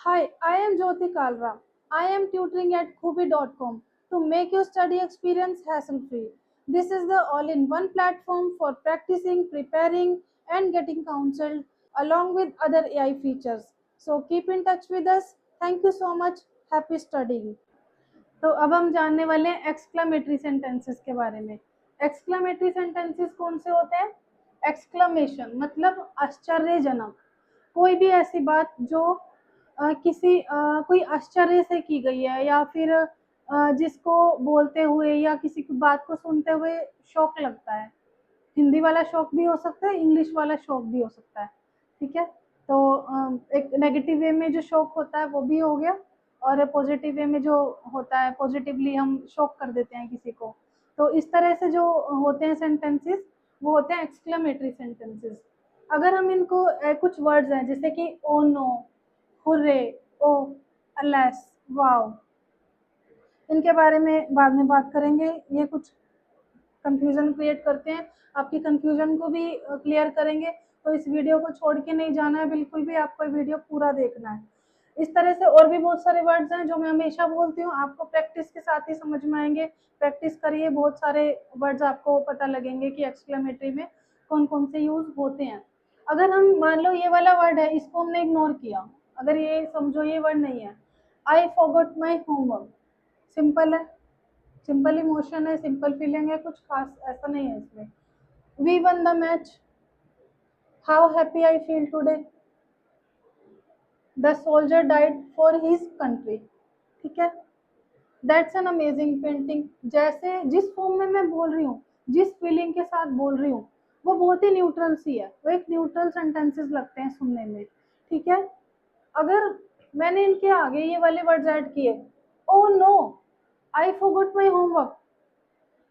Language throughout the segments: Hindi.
Hi, I am Jyoti Kalra. I am tutoring at Kubi.com to make your study experience hassle free. This is the all in one platform for practicing, preparing, and getting counseled along with other AI features. So keep in touch with us. Thank you so much. Happy studying. तो अब हम जानने वाले हैं एक्सक्लेमेटरी सेंटेंसेस के बारे में। एक्सक्लेमेटरी सेंटेंसेस कौन से होते हैं? एक्सक्लेमेशन मतलब आश्चर्यजनक, कोई भी ऐसी बात जो कोई आश्चर्य से की गई है या फिर जिसको बोलते हुए या किसी की बात को सुनते हुए शौक लगता है। हिंदी वाला शौक भी हो सकता है, इंग्लिश वाला शौक भी हो सकता है। ठीक है, तो एक नेगेटिव वे में जो शौक होता है वो भी हो गया, और पॉजिटिव वे में जो होता है पॉजिटिवली हम शौक कर देते हैं किसी को। तो इस तरह से जो होते हैं सेंटेंसेस वो होते हैं एक्सक्लेमेटरी सेंटेंसेस। अगर हम इनको कुछ वर्ड्स हैं जैसे कि ओ नो, हुर्रे, ओ, अलेस, वाओ, इनके बारे में बाद में बात करेंगे। ये कुछ कंफ्यूजन क्रिएट करते हैं, आपकी कंफ्यूजन को भी क्लियर करेंगे। तो इस वीडियो को छोड़ के नहीं जाना है बिल्कुल भी, आपको वीडियो पूरा देखना है। इस तरह से और भी बहुत सारे वर्ड्स हैं जो मैं हमेशा बोलती हूँ, आपको प्रैक्टिस के साथ ही समझ में आएंगे। प्रैक्टिस करिए, बहुत सारे वर्ड्स आपको पता लगेंगे कि एक्सक्लेमेटरी में कौन कौन से यूज होते हैं। अगर हम मान लो ये वाला वर्ड है, इसको हमने इग्नोर किया, अगर ये समझो ये वर्ड नहीं है, I forgot my homework, simple है, सिंपल इमोशन है, सिंपल फीलिंग है, कुछ खास ऐसा नहीं है इसमें। We won the match, how happy I feel today, the soldier died for his country. ठीक है, दैट्स एन अमेजिंग पेंटिंग। जैसे जिस फॉर्म में मैं बोल रही हूँ, जिस फीलिंग के साथ बोल रही हूँ, वो बहुत ही न्यूट्रल सी है, वो एक न्यूट्रल सेंटेंसेस लगते हैं सुनने में। ठीक है, अगर मैंने इनके आगे ये वाले वर्ड्स ऐड किए, oh no, I forgot my homework,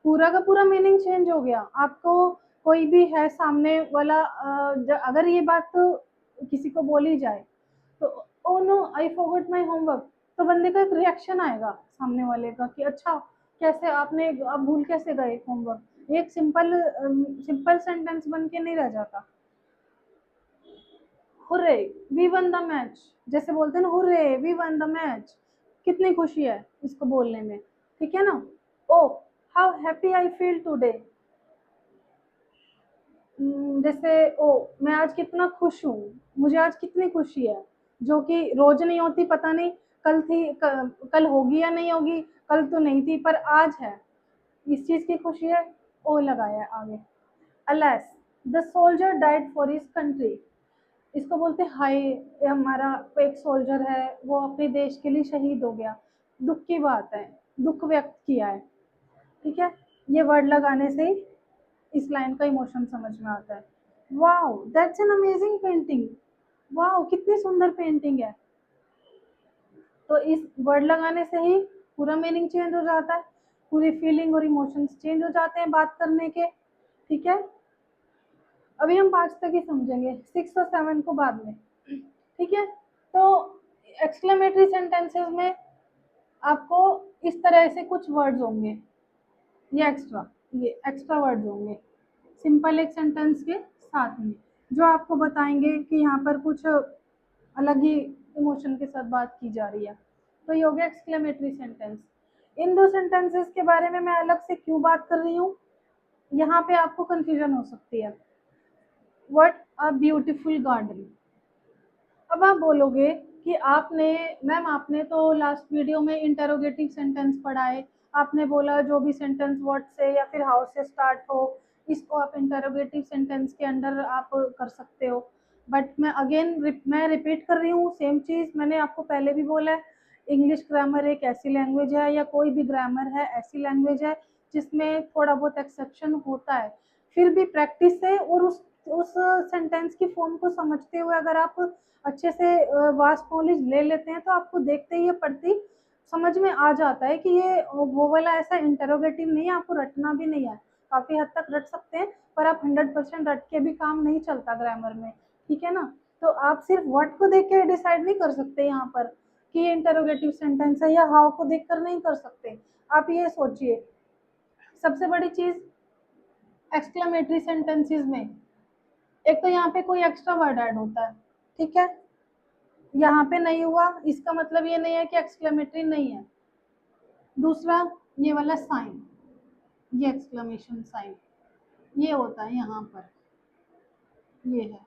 पूरा का पूरा मीनिंग चेंज हो गया। आपको कोई भी है सामने वाला, अगर ये बात तो किसी को बोली जाए तो oh no I forgot my homework, तो बंदे का एक रिएक्शन आएगा सामने वाले का कि अच्छा, कैसे आपने, आप भूल कैसे गए होमवर्क। एक सिंपल सिंपल सेंटेंस बन के नहीं रह जाता। Hurray, we won the match, जैसे बोलते हैं ना, hurray we won the match, कितनी खुशी है इसको बोलने में। ठीक है ना। Oh, how happy I feel today, जैसे ओ, मैं आज कितना खुश हूँ, मुझे आज कितनी खुशी है, जो कि रोज नहीं होती, पता नहीं कल थी, कल होगी या नहीं होगी, कल तो नहीं थी पर आज है, इस चीज की खुशी है। ओ लगाया है आगे। Alas, the soldier died for his country, इसको बोलते हैं हाय, ये हमारा एक सोल्जर है वो अपने देश के लिए शहीद हो गया, दुख की बात है, दुख व्यक्त किया है। ठीक है, ये वर्ड लगाने से ही इस लाइन का इमोशन समझ में आता है। Wow, that's an amazing painting, wow कितनी सुंदर पेंटिंग है। तो इस वर्ड लगाने से ही पूरा मीनिंग चेंज हो जाता है, पूरी फीलिंग और इमोशंस चेंज हो जाते हैं बात करने के। ठीक है, अभी हम 5 तक ही समझेंगे, 6 और 7 को बाद में। ठीक है, तो एक्सक्लेमेटरी सेंटेंसेस में आपको इस तरह से कुछ वर्ड्स होंगे, ये एक्स्ट्रा वर्ड्स होंगे सिंपल एक सेंटेंस के साथ में, जो आपको बताएंगे कि यहाँ पर कुछ अलग ही इमोशन के साथ बात की जा रही है। तो ये हो गया एक्सक्लेमेटरी सेंटेंस। इन दो सेंटेंसेस के बारे में मैं अलग से क्यों बात कर रही हूँ, यहाँ पे आपको कंफ्यूजन हो सकती है। व्हाट अ ब्यूटीफुल गार्डन, अब आप बोलोगे कि आपने, मैम आपने तो लास्ट वीडियो में इंटरोगेटिव सेंटेंस पढ़ा है, आपने बोला जो भी सेंटेंस व्हाट से या फिर हाउ से स्टार्ट हो, इसको आप इंटरोगेटिव सेंटेंस के अंडर आप कर सकते हो। बट मैं अगेन मैं रिपीट कर रही हूँ सेम चीज़, मैंने आपको पहले भी बोला है, इंग्लिश ग्रामर एक ऐसी लैंग्वेज है या कोई भी ग्रामर है ऐसी लैंग्वेज है जिसमें थोड़ा बहुत एक्सेप्शन होता है। फिर भी प्रैक्टिस से और उस सेंटेंस की फॉर्म को समझते हुए अगर आप अच्छे से वास्ट नॉलेज ले लेते हैं तो आपको देखते ही ये पढ़ती समझ में आ जाता है कि ये वो वाला ऐसा इंटरोगेटिव नहीं है, आपको रटना भी नहीं है। काफ़ी हद तक रट सकते हैं पर आप 100% रट के भी काम नहीं चलता ग्रामर में। ठीक है ना, तो आप सिर्फ वर्ड को देख के डिसाइड नहीं कर सकते यहाँ पर कि ये इंटरोगेटिव सेंटेंस है, या हाउ को देख कर नहीं कर सकते। आप ये सोचिए, सबसे बड़ी चीज़ एक्सक्लेमेटरी सेंटेंसेस में एक तो यहाँ पे कोई एक्स्ट्रा वर्ड ऐड होता है। ठीक है, यहाँ पे नहीं हुआ, इसका मतलब ये नहीं है कि एक्सक्लेमेटरी नहीं है। दूसरा, ये वाला साइन, ये एक्सक्लेमेशन साइन, ये होता है यहाँ पर, ये है।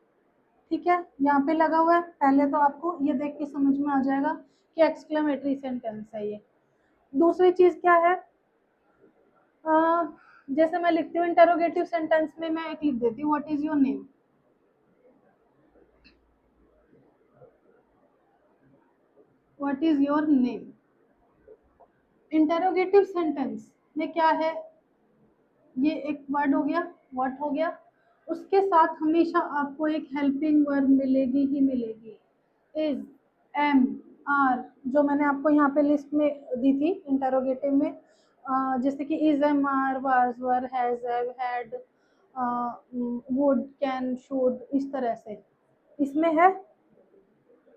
ठीक है, यहाँ पे लगा हुआ है। पहले तो आपको ये देख के समझ में आ जाएगा कि एक्सक्लेमेटरी सेंटेंस है ये। दूसरी चीज क्या है, अ, जैसे मैं लिखती हूँ इंटरोगेटिव सेंटेंस में, मैं एक लिख देती हूँ what is your name. What is your name. Interrogative sentence में क्या है, ये एक वर्ड हो गया, व्हाट हो गया, उसके साथ हमेशा आपको एक हेल्पिंग वर्ब मिलेगी ही मिलेगी। इज, एम, आर, जो मैंने आपको यहाँ पे लिस्ट में दी थी इंटरोगेटिव में, जैसे कि is, am, are, was, were, has, have, had, would, can, should, इस तरह से। इसमें है,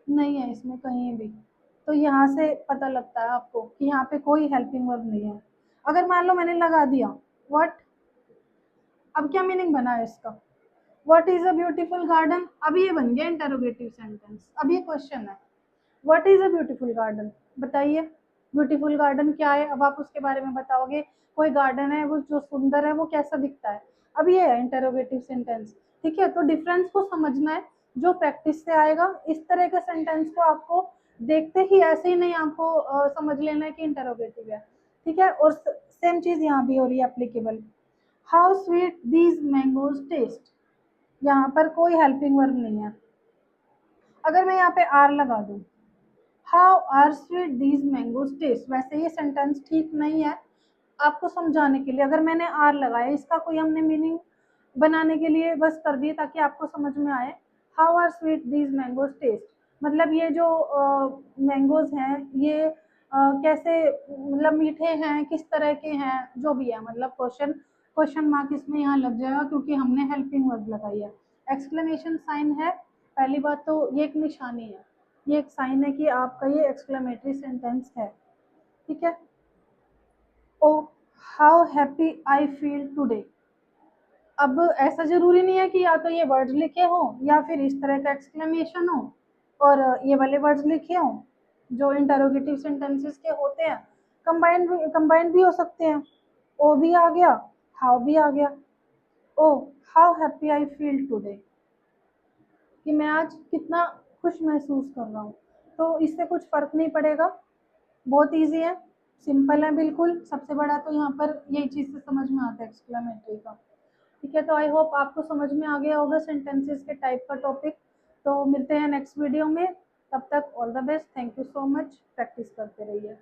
नहीं है इसमें कहीं भी। तो यहाँ से पता लगता है आपको कि यहाँ पे कोई हेल्पिंग वर्ब नहीं है। अगर मान लो मैंने लगा दिया व्हाट, अब क्या मीनिंग बना है इसका, what is a beautiful garden, अब ये बन गया इंटरोगेटिव सेंटेंस। अब ये क्वेश्चन है, what is a beautiful garden, बताइए ब्यूटीफुल गार्डन क्या है। अब आप उसके बारे में बताओगे, कोई गार्डन है वो जो सुंदर है, वो कैसा दिखता है। अब ये है इंटरोगेटिव सेंटेंस। ठीक है, तो डिफरेंस को समझना है, जो प्रैक्टिस से आएगा। इस तरह के सेंटेंस को आपको देखते ही ऐसे ही नहीं आपको समझ लेना है कि इंटरोगेटिव है। ठीक है, और सेम चीज यहाँ भी हो रही है applicable. How sweet these mangoes taste, यहाँ पर कोई हेल्पिंग वर्ब नहीं है। अगर मैं यहाँ पे आर लगा दूं, how are sweet these mangoes taste, वैसे ये सेंटेंस ठीक नहीं है। आपको समझाने के लिए अगर मैंने आर लगाया, इसका कोई हमने मीनिंग बनाने के लिए बस कर दिए ताकि आपको समझ में आए। How are sweet these mangoes taste, मतलब ये जो मैंगोज हैं ये कैसे, मतलब मीठे हैं, किस तरह के हैं, जो भी है, मतलब क्वेश्चन, क्वेश्चन मार्क इसमें यहाँ लग जाएगा क्योंकि हमने हेल्पिंग वर्ब लगाई है। एक्सक्लेमेशन साइन है, पहली बात तो ये एक निशानी है, ये एक साइन है कि आपका ये एक्सक्लेमेटरी सेंटेंस है। ठीक है। Oh, how happy I feel today, अब ऐसा जरूरी नहीं है कि या तो ये वर्ड्स लिखे हो या फिर इस तरह का एक्सक्लेमेशन हो और ये वाले वर्ड्स लिखे हो जो इंटरोगेटिव सेंटेंसेस के होते हैं। कंबाइंड भी हो सकते हैं। ओ भी आ गया, हाउ भी आ गया। Oh, how happy I feel today, कि मैं आज कितना खुश महसूस कर रहा हूँ। तो इससे कुछ फर्क नहीं पड़ेगा, बहुत इजी है, सिंपल है बिल्कुल। सबसे बड़ा तो यहाँ पर यही चीज़ से समझ में आता है एक्सक्लेमेटरी का। ठीक है, तो आई होप आपको समझ में आ गया होगा सेंटेंसेस के टाइप का टॉपिक। तो मिलते हैं नेक्स्ट वीडियो में, तब तक all the best, thank you so much, practice करते रहिए।